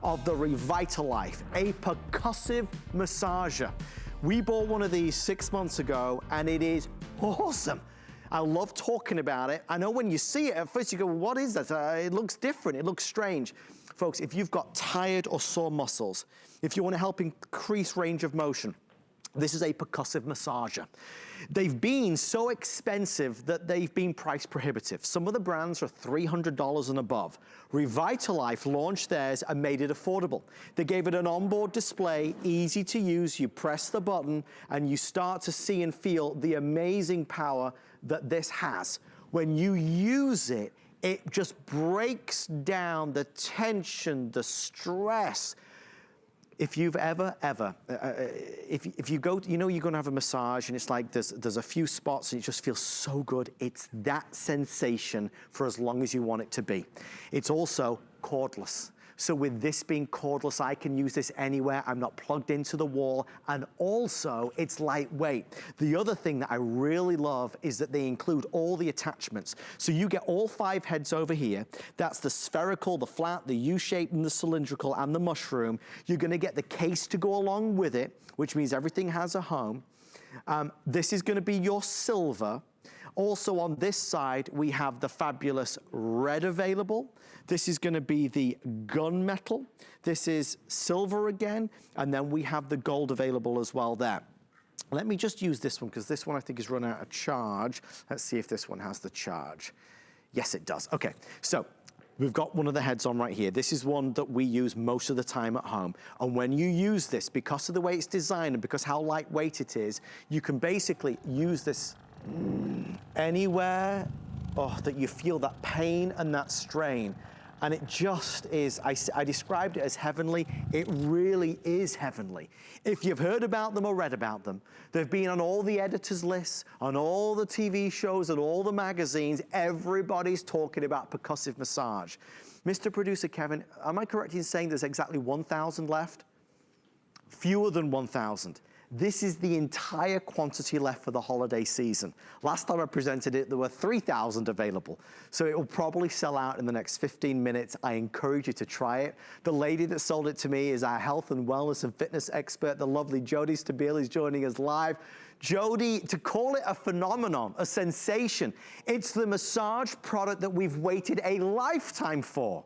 of the Revitalife, a percussive massager. We bought one of these 6 months ago and it is awesome. I love talking about it. I know when you see it, at first you go, what is that? It looks different, it looks strange. Folks, if you've got tired or sore muscles, if you want to help increase range of motion, this is a percussive massager. They've been so expensive that they've been price prohibitive. Some of the brands are $300 and above. Revitalife launched theirs and made it affordable. They gave it an onboard display, easy to use. You press the button and you start to see and feel the amazing power that this has. When you use it, it just breaks down the tension, the stress. If you've ever, if you go, you know you're gonna have a massage and it's like there's a few spots and it just feels so good. It's that sensation for as long as you want it to be. It's also cordless. So with this being cordless, I can use this anywhere. I'm not plugged into the wall, and also it's lightweight. The other thing that I really love is that they include all the attachments. So you get all 5 heads over here. That's the spherical, the flat, the U-shape, and the cylindrical, and the mushroom. You're gonna get the case to go along with it, which means everything has a home. This is gonna be your silver. Also on this side, we have the fabulous red available. This is gonna be the gunmetal. This is silver again, and then we have the gold available as well there. Let me just use this one, because this one I think is run out of charge. Let's see if this one has the charge. Yes, it does. Okay, so we've got one of the heads on right here. This is one that we use most of the time at home. And when you use this, because of the way it's designed and because how lightweight it is, you can basically use this anywhere that you feel that pain and that strain. And it just is, I described it as heavenly. It really is heavenly. If you've heard about them or read about them, they've been on all the editors' lists, on all the TV shows and all the magazines. Everybody's talking about percussive massage. Mr. Producer Kevin, am I correct in saying there's exactly 1,000 left? Fewer than 1,000. This is the entire quantity left for the holiday season. Last time I presented it, there were 3,000 available. So it will probably sell out in the next 15 minutes. I encourage you to try it. The lady that sold it to me is our health and wellness and fitness expert, the lovely Jody Stabile is joining us live. Jody, to call it a phenomenon, a sensation, it's the massage product that we've waited a lifetime for.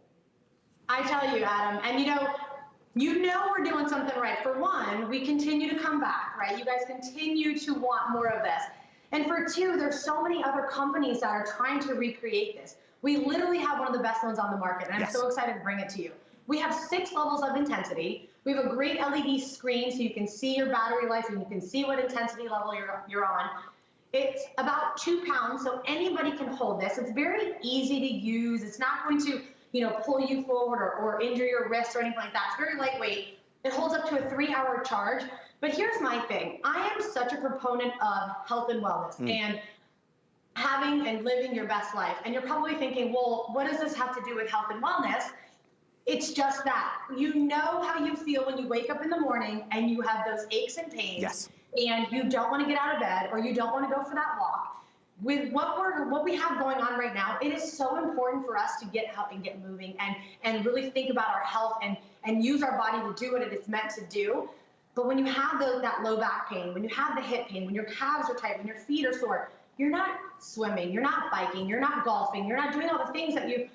I tell you, Adam, and you know we're doing something right. For one, we continue to come back, right? You guys continue to want more of this. And for two, there's so many other companies that are trying to recreate this. We literally have one of the best ones on the market, and I'm so excited to bring it to you. We have 6 levels of intensity. We have a great LED screen so you can see your battery life and you can see what intensity level you're on. It's about 2 pounds, so anybody can hold this. It's very easy to use. It's not going to pull you forward or injure your wrist or anything like that. It's very lightweight. It holds up to a 3-hour charge. But here's my thing. I am such a proponent of health and wellness and having and living your best life. And you're probably thinking, well, what does this have to do with health and wellness? It's just that. You know how you feel when you wake up in the morning and you have those aches and pains and you don't want to get out of bed or you don't want to go for that walk. With what we have going on right now, it is so important for us to get up and get moving and really think about our health and use our body to do what it is meant to do. But when you have that low back pain, when you have the hip pain, when your calves are tight, when your feet are sore, you're not swimming, you're not biking, you're not golfing, you're not doing all the things that you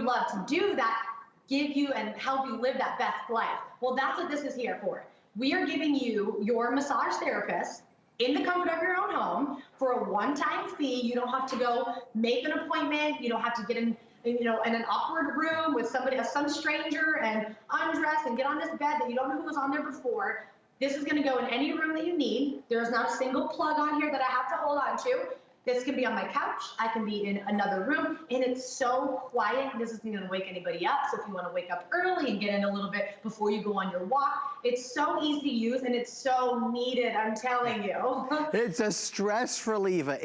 love to do that give you and help you live that best life. Well, that's what this is here for. We are giving you your massage therapist in the comfort of your own home for a one-time fee. You don't have to go make an appointment. You don't have to get in an awkward room with some stranger and undress and get on this bed that you don't know who was on there before. This is gonna go in any room that you need. There's not a single plug on here that I have to hold on to. This can be on my couch. I can be in another room, and it's so quiet. This isn't going to wake anybody up. So if you want to wake up early and get in a little bit before you go on your walk, it's so easy to use and it's so needed. I'm telling you. It's a stress reliever.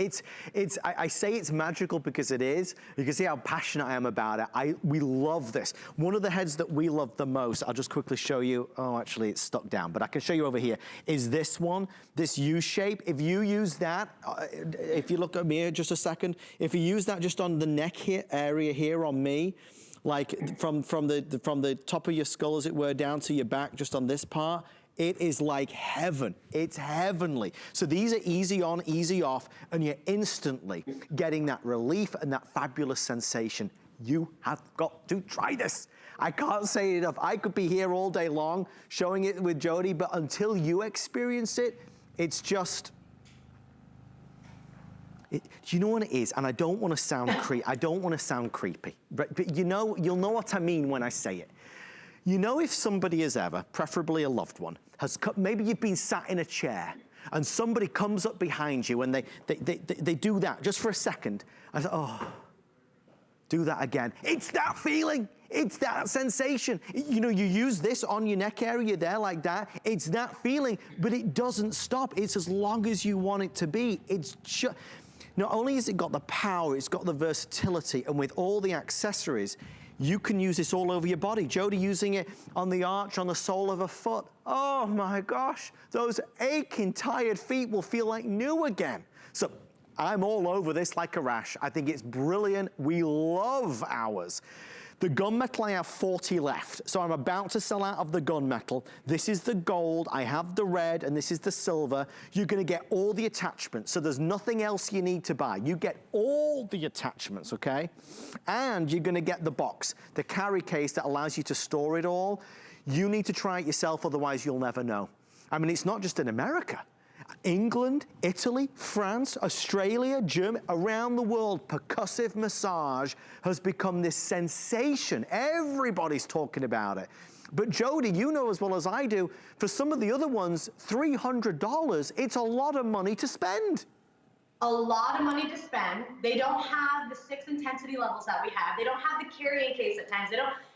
I say it's magical because it is. You can see how passionate I am about it. We love this. One of the heads that we love the most, I'll just quickly show you. Oh, actually, it's stuck down, but I can show you over here. Is this one, this U-shape. If you use that, if you look at me just a second, if you use that just on the neck here, area here on me, like from the top of your skull, as it were, down to your back, just on this part. It is like heaven. It's heavenly. So these are easy on, easy off, and you're instantly getting that relief and that fabulous sensation. You have got to try this. I can't say it enough. I could be here all day long showing it with Jody, but until you experience it, it's just, do you know what it is? And I don't want to sound creepy, but you know, you'll know what I mean when I say it. You know, if somebody has ever, preferably a loved one, maybe you've been sat in a chair and somebody comes up behind you and they do that just for a second. I say, oh, do that again. It's that feeling. It's that sensation. You know, you use this on your neck area there like that. It's that feeling, but it doesn't stop. It's as long as you want it to be. It's just, not only has it got the power, it's got the versatility, and with all the accessories, you can use this all over your body. Jody using it on the arch, on the sole of a foot. Oh my gosh, those aching, tired feet will feel like new again. So I'm all over this like a rash. I think it's brilliant. We love ours. The gunmetal, I have 40 left. So I'm about to sell out of the gunmetal. This is the gold, I have the red, and this is the silver. You're gonna get all the attachments, so there's nothing else you need to buy. You get all the attachments, okay? And you're gonna get the box, the carry case that allows you to store it all. You need to try it yourself, otherwise you'll never know. I mean, it's not just in America. England, Italy, France, Australia, Germany, around the world, percussive massage has become this sensation. Everybody's talking about it. But Jody, you know as well as I do, for some of the other ones, $300, it's a lot of money to spend. A lot of money to spend. They don't have the 6 intensity levels that we have. They don't have the carrying case at times.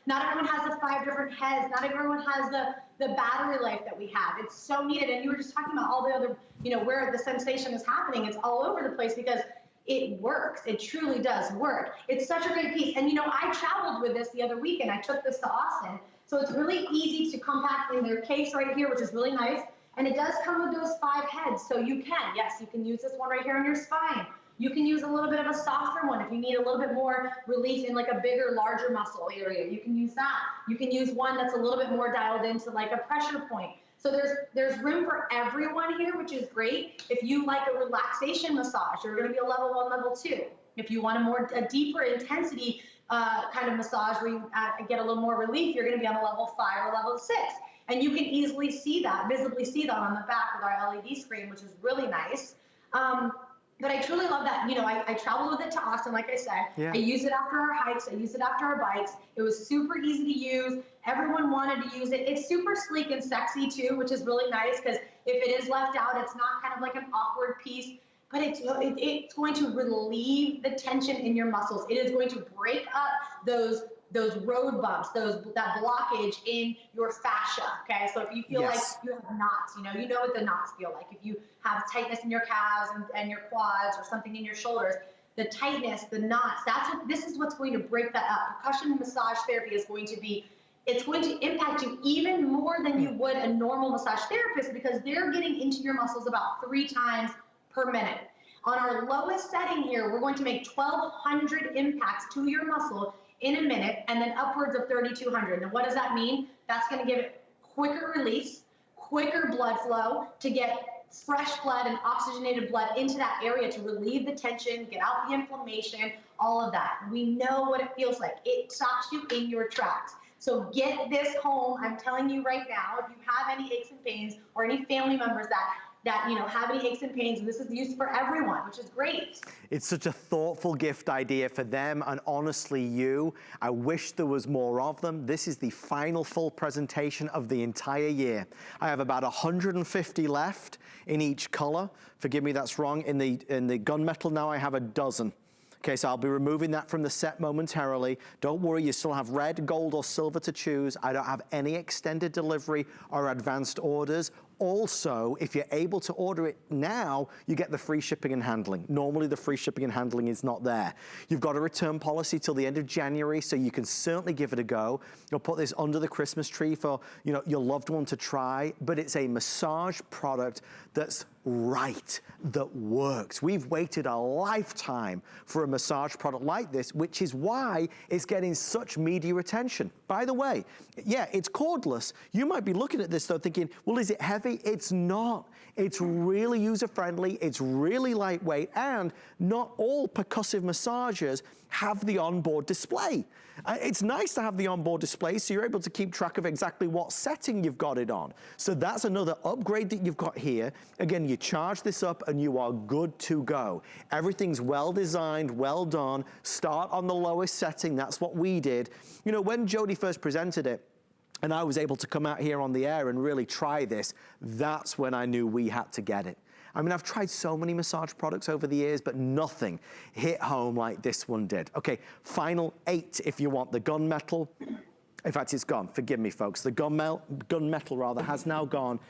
Not everyone has the 5 different heads. Not everyone has the battery life that we have. It's so needed. And you were just talking about all the other, you know, where the sensation is happening. It's all over the place because it works. It truly does work. It's such a great piece. And you know, I traveled with this the other week and I took this to Austin. So it's really easy to compact in their case right here, which is really nice. And it does come with those 5 heads. So you can use this one right here on your spine. You can use a little bit of a softer one if you need a little bit more relief in like a bigger, larger muscle area. You can use that. You can use one that's a little bit more dialed into like a pressure point. So there's room for everyone here, which is great. If you like a relaxation massage, you're gonna be a level 1, level 2. If you want a deeper intensity kind of massage where you get a little more relief, you're gonna be on a level 5 or level 6. And you can easily see that, visibly see that on the back with our LED screen, which is really nice. But I truly love that. You know, I traveled with it to Austin, like I said. Yeah. I use it after our hikes. I use it after our bikes. It was super easy to use. Everyone wanted to use it. It's super sleek and sexy too, which is really nice because if it is left out, it's not kind of like an awkward piece, but it's going to relieve the tension in your muscles. It is going to break up those road bumps, that blockage in your fascia, okay? So if you feel like you have knots, you know what the knots feel like. If you have tightness in your calves and your quads or something in your shoulders, the tightness, the knots, this is what's going to break that up. Percussion massage therapy is going to be, it's going to impact you even more than you would a normal massage therapist because they're getting into your muscles about 3 times per minute. On our lowest setting here, we're going to make 1,200 impacts to your muscle in a minute, and then upwards of 3,200. And what does that mean? That's gonna give it quicker release, quicker blood flow to get fresh blood and oxygenated blood into that area to relieve the tension, get out the inflammation, all of that. We know what it feels like. It stops you in your tracks. So get this home. I'm telling you right now, if you have any aches and pains or any family members that have any aches and pains, this is used for everyone, which is great. It's such a thoughtful gift idea for them and honestly you. I wish there was more of them. This is the final full presentation of the entire year. I have about 150 left in each color. Forgive me, that's wrong. In the gunmetal now I have a dozen. Okay, so I'll be removing that from the set momentarily. Don't worry, you still have red, gold, or silver to choose. I don't have any extended delivery or advanced orders. also, if you're able to order it now, you get the free shipping and handling. Normally the free shipping and handling is not there. You've got a return policy till the end of January, so you can certainly give it a go. You'll put this under the Christmas tree for, you know, your loved one to try, but it's a massage product that's right, that works. We've waited a lifetime for a massage product like this, which is why it's getting such media attention. By the way, yeah, it's cordless. You might be looking at this though thinking, well, is it heavy? It's not. It's really user-friendly, it's really lightweight, and not all percussive massagers have the onboard display. It's nice to have the onboard display so you're able to keep track of exactly what setting you've got it on. So that's another upgrade that you've got here. Again, you charge this up and you are good to go. Everything's well designed, well done. Start on the lowest setting, that's what we did. You know, when Jody first presented it, and I was able to come out here on the air and really try this, that's when I knew we had to get it. I mean, I've tried so many massage products over the years, but nothing hit home like this one did. Okay, final 8 if you want the gunmetal. In fact, it's gone, forgive me folks. The gunmetal has now gone.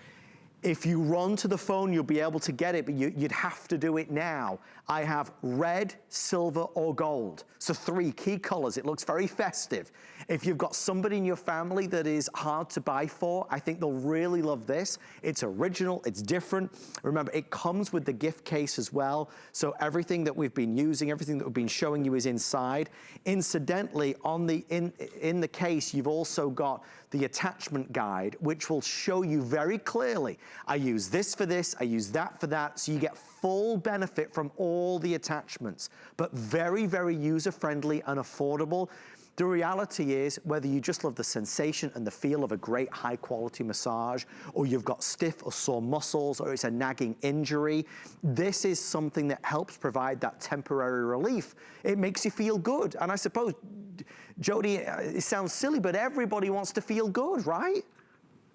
If you run to the phone, you'll be able to get it, but you'd have to do it now. I have red, silver, or gold. So 3 key colors. It looks very festive. If you've got somebody in your family that is hard to buy for, I think they'll really love this. It's original, it's different. Remember, it comes with the gift case as well. So everything that we've been using, everything that we've been showing you is inside. Incidentally, on the in the case, you've also got the attachment guide, which will show you very clearly, I use this for this, I use that for that, so you get full benefit from all the attachments, but very, very user-friendly and affordable. The reality is, whether you just love the sensation and the feel of a great high-quality massage, or you've got stiff or sore muscles, or it's a nagging injury, this is something that helps provide that temporary relief. It makes you feel good. And I suppose, Jody, it sounds silly, but everybody wants to feel good, right?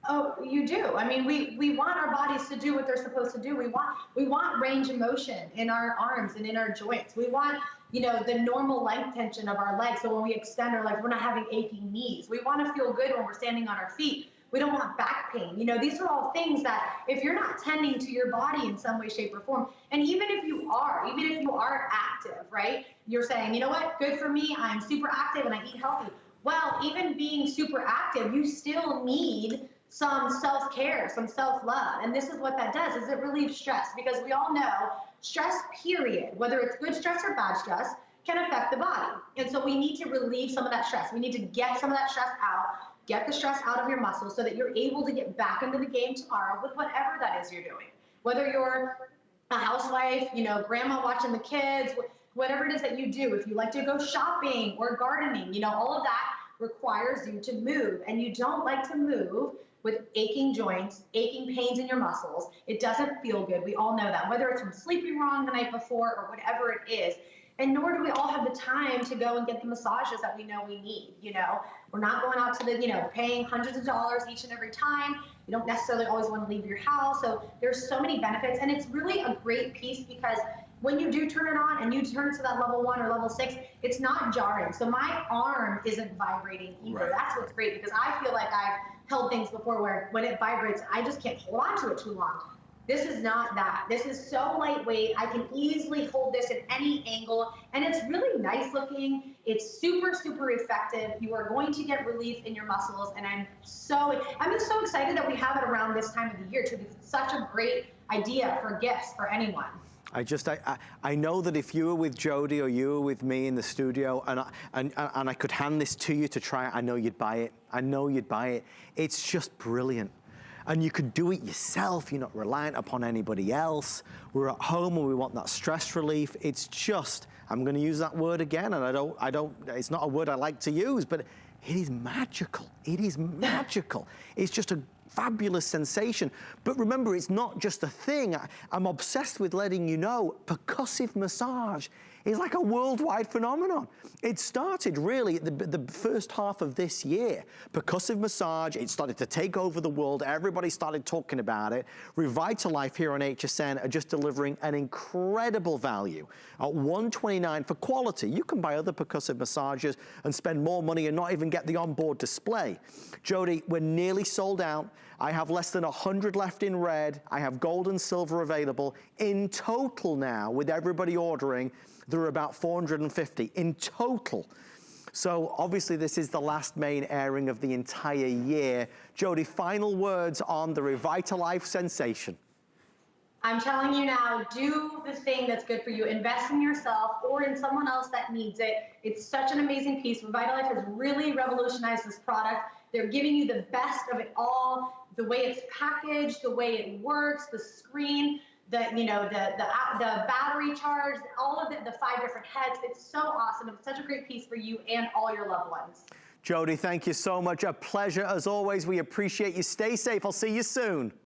Oh, you do. I mean, we want our bodies to do what they're supposed to do. We want range of motion in our arms and in our joints. We want, you know, the normal length tension of our legs. So when we extend our legs, we're not having aching knees. We want to feel good when we're standing on our feet. We don't want back pain. You know, these are all things that if you're not tending to your body in some way, shape, or form, and even if you are active, right? You're saying, you know what, good for me. I'm super active and I eat healthy. Well, even being super active, you still need some self-care, some self-love. And this is what that does, is it relieves stress, because we all know stress, period, whether it's good stress or bad stress, can affect the body. And so we need to relieve some of that stress. We need to get some of that stress out, get the stress out of your muscles so that you're able to get back into the game tomorrow with whatever that is you're doing. Whether you're a housewife, you know, grandma watching the kids, whatever it is that you do, if you like to go shopping or gardening, you know, all of that requires you to move, and you don't like to move with aching joints, aching pains in your muscles. It doesn't feel good. We all know that, whether it's from sleeping wrong the night before or whatever it is. And nor do we all have the time to go and get the massages that we know we need. You know, we're not going out to the, you know, paying hundreds of dollars each and every time. You don't necessarily always want to leave your house. So there's so many benefits, and it's really a great piece because when you do turn it on and you turn it to that level 1 or level 6, it's not jarring. So my arm isn't vibrating either. Right. That's what's great, because I feel like I've held things before where when it vibrates, I just can't hold on to it too long. This is not that. This is so lightweight. I can easily hold this at any angle, and it's really nice looking. It's super, super effective. You are going to get relief in your muscles, and I'm just so excited that we have it around this time of the year too, because it's such a great idea for gifts for anyone. I know that if you were with Jody or you were with me in the studio and I could hand this to you to try it, I know you'd buy it. I know you'd buy it. It's just brilliant. And you could do it yourself. You're not reliant upon anybody else. We're at home and we want that stress relief. It's just, I'm gonna use that word again, and it's not a word I like to use, but it is magical. It is magical. It's just a fabulous sensation. But remember, it's not just a thing. I'm obsessed with letting you know, percussive massage is like a worldwide phenomenon. It started really at the first half of this year. Percussive massage, it started to take over the world. Everybody started talking about it. Revitalife here on HSN are just delivering an incredible value at $129 for quality. You can buy other percussive massagers and spend more money and not even get the onboard display. Jody, we're nearly sold out. I have less than 100 left in red. I have gold and silver available. In total now, with everybody ordering, there are about 450 in total. So obviously this is the last main airing of the entire year. Jody, final words on the Revitalife sensation. I'm telling you now, do the thing that's good for you. Invest in yourself or in someone else that needs it. It's such an amazing piece. Revitalife has really revolutionized this product. They're giving you the best of it all, the way it's packaged, the way it works, the screen, the battery charge, all of the 5 different heads. It's so awesome. It's such a great piece for you and all your loved ones. Jody, thank you so much. A pleasure as always. We appreciate you. Stay safe. I'll see you soon.